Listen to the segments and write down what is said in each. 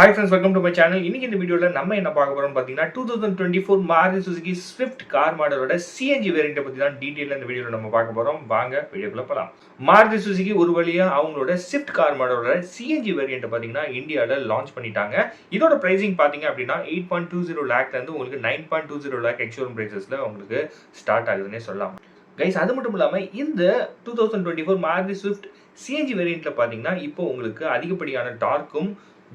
Hi friends, welcome to my channel. இன்னைக்கு இந்த வீடியோல நம்ம என்ன பார்க்க போறோம்னு பாத்தீங்கன்னா 2024 Maruti Suzuki Swift கார் மாடலோட CNG வேரியன்ட் பத்தி தான் டீடைலா இந்த வீடியோல நம்ம பார்க்க போறோம். வாங்க வீடியோக்குள்ள போலாம். Maruti Suzuki ஒரு வழியா அவங்களோட Swift கார் மாடலோட CNG வேரியன்ட் பாத்தீங்கன்னா இந்தியால லான்ச் பண்ணிட்டாங்க. இதோட பிரைசிங் பாத்தீங்க அப்படின்னா 8.20 லாக்ல இருந்து உங்களுக்கு 9.20 லாக் எக்ஸ்ஷோரூம் பிரைசஸ்ல உங்களுக்கு ஸ்டார்ட் ஆகுதுன்னே சொல்லலாம். கைஸ் அது மட்டும் இல்லாம இந்த 2024 Maruti Swift CNG வேரியன்ட்ல பாத்தீங்கன்னா இப்போ உங்களுக்கு அதிகப்படியான டார்க்கும்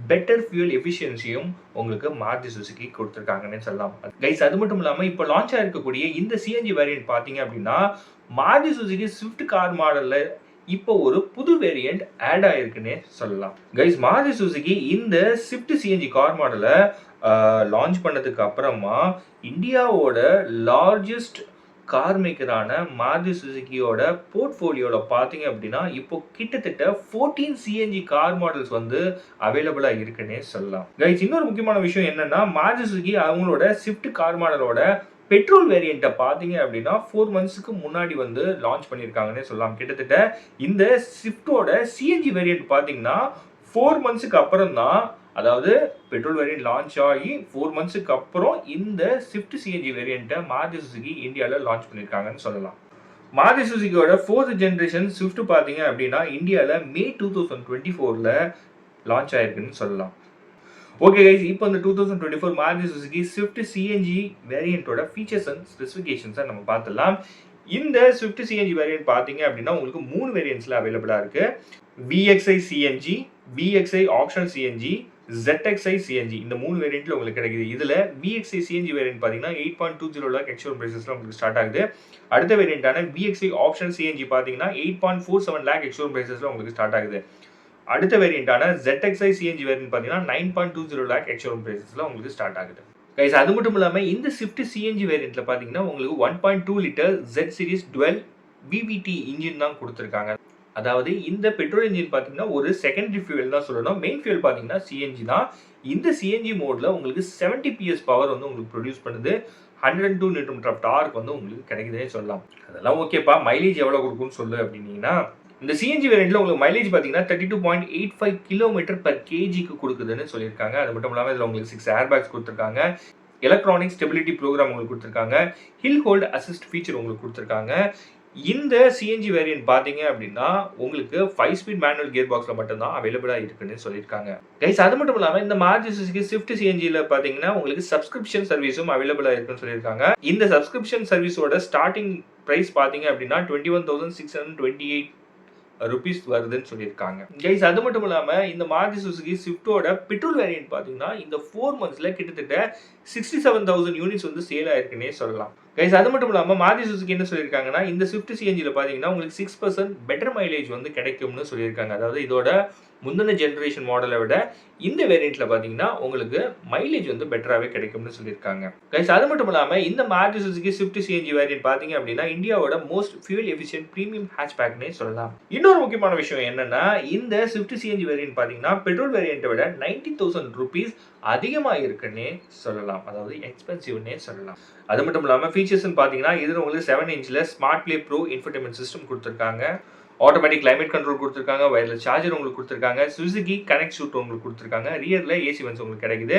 பெட்டர் ஃபியூல் எஃபிஷியன்சியும் உங்களுக்கு மாருதி சுசுகி கொடுத்துருக்காங்கன்னு சொல்லலாம். கைஸ் அது மட்டும் இல்லாமல் இப்போ லான்ச் ஆகிருக்கக்கூடிய இந்த சிஎன்ஜி வேரியன்ட் பார்த்தீங்க அப்படின்னா மாருதி சுசுகி ஸ்விஃப்ட் கார் மாடலில் இப்போ ஒரு புது வேரியன்ட் ஆட் ஆயிருக்குன்னே சொல்லலாம். கைஸ் மாருதி சுசுகி இந்த ஸ்விஃப்ட் சிஎன்ஜி கார் மாடலை லான்ச் பண்ணதுக்கு அப்புறமா இந்தியாவோட லார்ஜஸ்ட் கார் மேக்கரான மாருதி சுசுகியோட போர்ட்ஃபோலியோவில் பார்த்தீங்க அப்படின்னா இப்போ கிட்டத்தட்ட 14 சிஎன்ஜி கார் மாடல்ஸ் வந்து அவைலபிளாக இருக்குன்னே சொல்லலாம். கைஸ் இன்னொரு முக்கியமான விஷயம் என்னன்னா மாருதி சுசுகி அவங்களோட ஸ்விஃப்ட் கார் மாடலோட பெட்ரோல் வேரியண்ட்டை பார்த்தீங்க அப்படின்னா 4 மந்த்ஸுக்கு முன்னாடி வந்து லான்ச் பண்ணியிருக்காங்கன்னே சொல்லலாம். கிட்டத்தட்ட இந்த ஸ்விஃப்டோட சிஎன்ஜி வேரியண்ட் பார்த்தீங்கன்னா 4 மந்த்ஸுக்கு அப்புறம் தான், அதாவது பெட்ரோல் வேரியன்ட் லான்ச் ஆகி 4 மந்த்ஸுக்கு அப்புறம் இந்த ஸ்விஃப்ட் சிஎன்ஜி வேரியண்ட்டை மாருதி சுசுகி இந்தியாவில் லான்ச் பண்ணியிருக்காங்கன்னு சொல்லலாம். மாருதி சுசுகியோட 4th ஜென்ரேஷன் ஸ்விஃப்ட் பார்த்தீங்க அப்படின்னா இந்தியாவில் மே 2024ல் லான்ச் ஆயிருக்குன்னு சொல்லலாம். ஓகே கைஸ், இப்போ இந்த 2024 மாருதி சுசுகி ஸ்விஃப்ட் சிஎன்ஜி வேரியண்ட்டோட ஃபீச்சர்ஸ் அண்ட் ஸ்பெசிஃபிகேஷன்ஸை நம்ம பார்த்துடலாம். இந்த ஸ்விஃப்ட் சிஎன்ஜி வேரியன்ட் பார்த்தீங்க அப்படின்னா உங்களுக்கு 3 வேரியன்ட்ஸில் அவைலபிளாக இருக்குது. VXI CNG, VXI optional CNG, ZXI CNG, இந்த 3 வேரியண்ட்ல உங்களுக்கு கிடைக்குது. இதில் VXI சிஎன்ஜி வேரியன்ட் பார்த்தீங்கன்னா 8.20 லாக் எக்ஸ்ஷோரூம் பிரைசஸ்ல உங்களுக்கு ஸ்டார்ட் ஆகுது. அடுத்த வேரியண்டான VXI ஆப்ஷனல் சிஎன்ஜி பார்த்தீங்கன்னா 8.47 லாக் எக்ஸ்ஷோரூம் பிரைசஸ்ல உங்களுக்கு ஸ்டார்ட் ஆகுது. அடுத்த வேரியண்டான ZXI சிஎன்ஜி வேரியன்ட் பார்த்தீங்கன்னா 9.20 லாக் எக்ஸ்ஷோரூம் பிரைசஸ்ல உங்களுக்கு ஸ்டார்ட் ஆகுது. கைஸ் அது மட்டும் இல்லாமல் இந்த ஸ்விஃப்ட் சிஎன்ஜி வேரியண்ட்ல பார்த்தீங்கன்னா உங்களுக்கு 1.2 litre Z series twelve VVT engine தான் கொடுத்துருக்காங்க. அதாவது இந்த பெட்ரோல் இன்ஜின் பார்த்தீங்கன்னா ஒரு செகண்டரி ஃபியூல் தான் சொல்லணும். மெயின் ஃபியூல் பார்த்தீங்கன்னா சிஎன்ஜி தான். இந்த சிஎன்ஜி மோடில் உங்களுக்கு 70 PS பவர் வந்து உங்களுக்கு ப்ரொடியூஸ் பண்ணுது. 102 Nm டார்க் வந்து உங்களுக்கு கிடைக்குதுன்னே சொல்லலாம். அதெல்லாம் ஓகேப்பா, மைலேஜ் எவ்வளோ கொடுக்கும்னு சொல்லு அப்படின்னீங்கன்னா இந்த சிஎன்ஜி வேரியண்ட்ல உங்களுக்கு மைலேஜ் பார்த்தீங்கன்னா 32.85 km/kg கொடுக்குதுன்னு சொல்லியிருக்காங்க. அது மட்டும் இல்லாமல் இதில் உங்களுக்கு 6 ஏர் பேக்ஸ் கொடுத்துருக்காங்க. எலக்ட்ரானிக் ஸ்டெபிலிட்டி ப்ரோக்ராம் உங்களுக்கு கொடுத்துருக்காங்க. ஹில் ஹோல்ட் அசிஸ்ட் ஃபீச்சர் உங்களுக்கு கொடுத்துருக்காங்க. இந்த சிஎன்ஜி வேரியன்ட் பார்த்தீங்க அப்படின்னா உங்களுக்கு 5 ஸ்பீட் மேனுவல் கியர் பாக்ஸில் மட்டும்தான் அவைலபிளாக இருக்குன்னு சொல்லியிருக்காங்க. கைஸ் அது மட்டும் இல்லாமல் இந்த மாருதி சுசுகி ஸ்விஃப்ட் சிஎன்ஜியில் பார்த்தீங்கன்னா உங்களுக்கு சப்ஸ்கிரிப்ஷன் சர்வீஸும் அவைலபிளாக இருக்குன்னு சொல்லியிருக்காங்க. இந்த சப்ஸ்கிரிப்ஷன் சர்வீஸோட ஸ்டார்டிங் ப்ரைஸ் பார்த்தீங்க அப்படின்னா 21,628 ருபீஸ் வருதுன்னு சொல்லியிருக்காங்க. கைஸ் அது மட்டும் இல்லாமல் இந்த மாருதி சுசுகி ஸ்விஃப்டோட பெட்ரோல் வேரியன்ட் பார்த்தீங்கன்னா இந்த 4 மந்த்ஸில் கிட்டத்தட்ட 67,000 யூனிட்ஸ் வந்து சேல் ஆயிருக்குன்னே சொல்லலாம். கைஸ் அது மட்டும் இல்லாமல் மாருதி சுசுகி என்ன சொல்லியிருக்காங்கன்னா இந்த ஸ்விஃப்ட் சிஎன்ஜியில் பார்த்தீங்கன்னா உங்களுக்கு 6% பெட்டர் மைலேஜ் வந்து கிடைக்கும்னு சொல்லியிருக்காங்க. அதாவது இதோட முந்தின ஜென்ரேஷன் மாடலை விட இந்த வேரியண்ட்ல பார்த்தீங்கன்னா உங்களுக்கு மைலேஜ் வந்து பெட்டராகவே கிடைக்கும்னு சொல்லியிருக்காங்க. கைஸ் அது மட்டும் இல்லாமல் இந்த Maruti Suzuki Swift CNG variant பார்த்தீங்க அப்படின்னா இந்தியாவோட மோஸ்ட் ஃபியூல் எஃபிஷியன்ட் ப்ரீமியம் ஹேட்ச்பேக்னே சொல்லலாம். இன்னொரு முக்கியமான விஷயம் என்னன்னா இந்த ஸ்விஃப்ட் சிஎன்ஜி வேரியன்ட் பார்த்தீங்கன்னா பெட்ரோல் வேரியண்ட்டை விட 90,000 ருபீஸ் அதிகமாக இருக்குன்னே சொல்லலாம். அதாவது எக்ஸ்பென்சிவ்னே சொல்லலாம். அது மட்டும் இல்லாமல் ஃபீச்சர்ஸ்ன்னு பார்த்தீங்கன்னா இதில் உங்களுக்கு 7 இன்ச்சில் smart play bro infotainment system கொடுத்துருக்காங்க. ஆட்டோமேட்டிக் கிளைமேட் கண்ட்ரோல் கொடுத்துருக்காங்க. வயர்லெஸ் சார்ஜர் உங்களுக்கு கொடுத்துருக்காங்க. சுசுகி கனெக்ட் சூட் உங்களுக்கு கொடுத்துருக்காங்க. ரியரில் ஏசி வந்து உங்களுக்கு கிடைக்குது.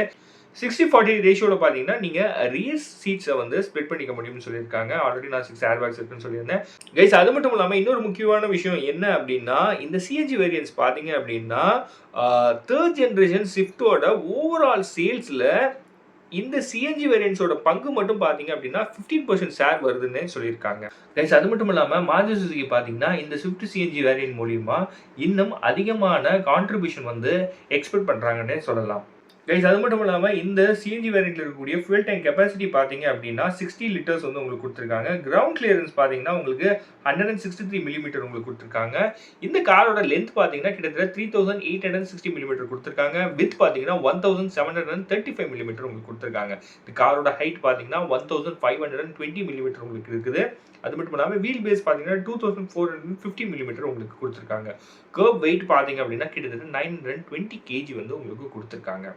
60-40 ரேஷியோவில் பார்த்தீங்கன்னா நீங்கள் ரியர் சீட்ஸை வந்து ஸ்ப்ளிட் பண்ணிக்க முடியும்னு சொல்லியிருக்காங்க. ஆல்ரெடி நான் 6 ஏர் பேக்ஸ் இருக்குன்னு சொல்லியிருந்தேன். கைஸ் அது மட்டும் இல்லாமல் இன்னொரு முக்கியமான விஷயம் என்ன அப்படின்னா இந்த சிஎன்ஜி வேரியன்ட்ஸ் பார்த்தீங்க அப்படின்னா 3rd ஜென்ரேஷன் ஸ்விஃப்டோட ஓவரால் சேல்ஸில் இந்த சிஎன்ஜி வேரியன்ட்ஸோட பங்கு மட்டும் பார்த்தீங்க அப்படின்னா 15% ஷேர் வருதுன்னு சொல்லியிருக்காங்க. கைஸ் அது மட்டும் இல்லாமல் மாருதி சுசுகி பார்த்தீங்கன்னா இந்த ஸ்விஃப்ட் சிஎன்ஜி வேரியன்ட் மூலியமா இன்னும் அதிகமான கான்ட்ரிபியூஷன் வந்து எக்ஸ்பெக்ட் பண்ணுறாங்கன்னே சொல்லலாம். கைஸ் அது மட்டும் இல்லாமல் இந்த சிஎன்ஜி வேரியன்ட்ல இருக்கக்கூடிய ஃபியூல் டேங்க் கெப்பாசிட்டி பார்த்தீங்க அப்படின்னா 60 லிட்டர்ஸ் வந்து உங்களுக்கு கொடுத்துருக்காங்க. கிரவுண்ட் கிளியரன்ஸ் பார்த்தீங்கன்னா உங்களுக்கு 163 மில்லிமீட்டர் உங்களுக்கு கொடுத்துருக்காங்க. இந்த காரோட லென்த் பார்த்தீங்கன்னா கிட்டத்தட்ட 3,860 மில்லிமீட்டர் கொடுத்துருக்காங்க. வித் பார்த்தீங்கன்னா 1,735 மில்லிமீட்டர் உங்களுக்கு கொடுத்துருக்காங்க. இந்த காரோட ஹைட் பார்த்தீங்கன்னா 1,520 மில்லிமீட்டர் உங்களுக்கு இருக்குது. அது மட்டும் இல்லாமல் வீல் பேஸ் பார்த்தீங்கன்னா 2,450 மில்லிமீட்டர் உங்களுக்கு கொடுத்துருக்காங்க. கர்வ் வெயிட் பார்த்தீங்க அப்படின்னா கிட்டத்தட்ட 920 kg வந்து உங்களுக்கு கொடுத்துருக்காங்க.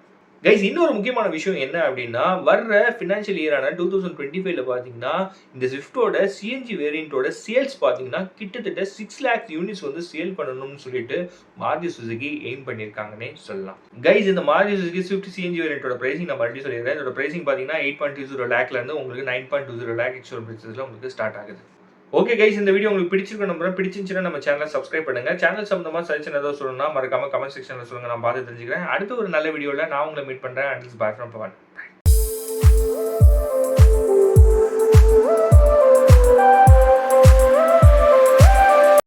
கைஸ் இன்னொரு முக்கியமான விஷயம் என்ன அப்படின்னா, வர்ற ஃபினான்ஷியல் இயரான 2025ல பார்த்தீங்கன்னா, இந்த ஸ்விஃப்ட்டோட சிஎன்ஜி வேரியண்ட்டோட சேல்ஸ் பார்த்தீங்கன்னா, கிட்டத்தட்ட 6 லேக் யூனிட்ஸ் வந்து சேல் பண்ணணும்னு சொல்லிட்டு மாருதி சுசுகி எய்ம் பண்ணியிருக்காங்கன்னே சொல்லலாம். கைஸ் இந்த மாருதி சுசுகி ஸ்விஃப்ட் சிஎன்ஜி வேரியண்ட்டோட பிரைசிங் நான் மறுபடியும் சொல்லிடுறேன். இதோட பிரைசிங் பார்த்தீங்கன்னா 8.20 லேக்லேருந்து உங்களுக்கு 9.20 லேக் எக்ஸ்ஷோரூம் பிரைஸஸ்ல உங்களுக்கு ஸ்டார்ட் ஆகுது. ஓகே கைஸ், இந்த வீடியோ உங்களுக்கு பிடிச்சிருக்கும் நம்புறேன். பிடிச்சிருந்துச்சுன்னா நம்ம சேனலை சப்ஸ்கிரைப் பண்ணுங்க. சேனல் சம்பந்தமா சஜஷன் ஏதாவது சொல்லணும்னா மறக்காம கமெண்ட் செக்ஷன்ல சொல்லுங்க. நான் பார்த்து தெரிஞ்சுக்கிறேன். அடுத்த ஒரு நல்ல வீடியோல நான் உங்களை மீட் பண்றேன். Until bye from Pawan.